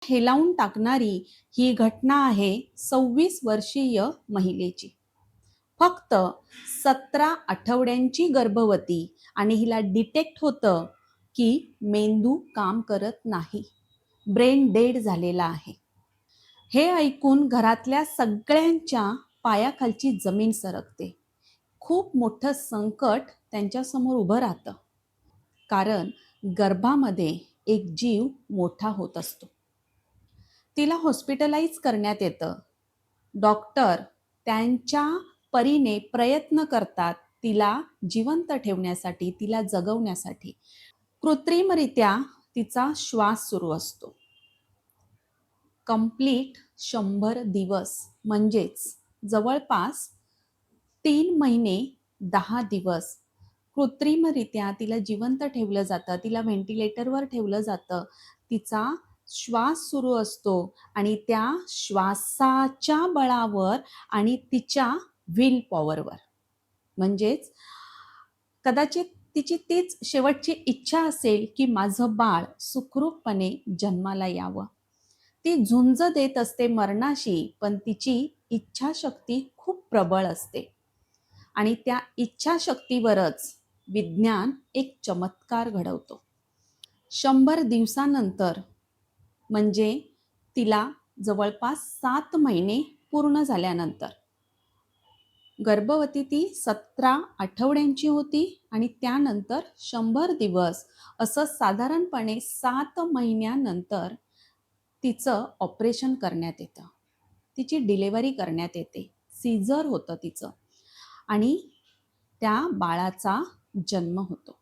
हेलावून टाकणारी ही घटना आहे 26 वर्षीय महिलेची. फक्त 17 आठवड्यांची गर्भवती आणि हिला डिटेक्ट होतं की मेंदू काम करत नाही, ब्रेन डेड झालेला आहे. हे ऐकून घरातल्या सगळ्यांच्या पायाखालची जमीन सरकते. खूप मोठं संकट त्यांच्यासमोर उभं राहतं, कारण गर्भामध्ये एक जीव मोठा होत असतो. तिला हॉस्पिटलाइज करण्यात येतं. डॉक्टर त्यांच्या परीने प्रयत्न करतात तिला जिवंत ठेवण्यासाठी, तिला जगवण्यासाठी. कृत्रिमरित्या तिचा श्वास सुरू असतो. कंप्लीट 100 दिवस म्हणजेच जवळपास 3 महिने 10 दिवस कृत्रिमरित्या तिला जिवंत ठेवलं जातं, तिला व्हेंटिलेटरवर ठेवलं जातं. तिचा श्वास सुरू असतो आणि त्या श्वासाच्या बळावर आणि तिच्या विल पॉवरवर, म्हणजेच कदाचित तिची तीच शेवटची इच्छा असेल की माझं बाळ सुखरूपपणे जन्माला यावं. ती झुंज देत असते मरणाशी, पण तिची इच्छाशक्ती खूप प्रबळ असते आणि त्या इच्छाशक्तीवरच विज्ञान एक चमत्कार घडवतो. 100 दिवसानंतर, म्हणजे तिला जवळपास 7 महिने पूर्ण झाल्यानंतर, गर्भवती ती 17 आठवड्यांची होती आणि त्यानंतर 100 दिवस, असं साधारणपणे 7 महिन्यानंतर तिचं ऑपरेशन करण्यात येतं. तिची डिलेव्हरी करण्यात येते. सीझर होतं तिचं आणि त्या बाळाचा जन्म होतो.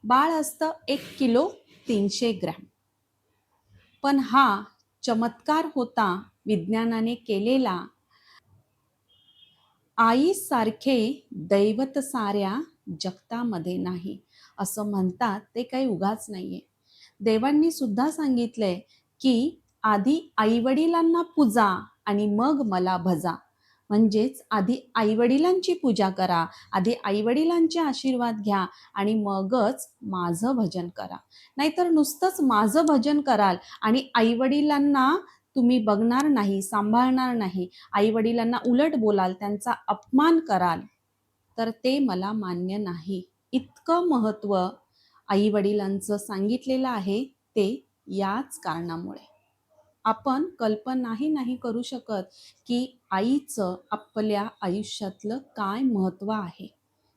बाळ असतं 1 किलो 300 ग्रॅम. पण हा चमत्कार होता विज्ञानाने केलेला. आईसारखे दैवत साऱ्या जगतामध्ये नाही, असं म्हणतात ते काही उगाच नाहीये. देवांनी सुद्धा सांगितलंय की आधी आईवडिलांना पूजा आणि मग मला भजा. म्हणजेच आधी आईवडिलांची पूजा करा, आधी आईवडिलांचे आशीर्वाद घ्या आणि मगच माझं भजन करा. नाहीतर नुसतंच माझं भजन कराल आणि आईवडिलांना तुम्ही बघणार नाही, सांभाळणार नाही, आईवडिलांना उलट बोलाल, त्यांचा अपमान कराल, तर ते मला मान्य नाही. इतकं महत्त्व आईवडिलांचं सांगितलेलं आहे ते याच कारणामुळे. आपण कल्पनाही नाही करू शकत की आईचं आपल्या आयुष्यातलं काय महत्त्व आहे.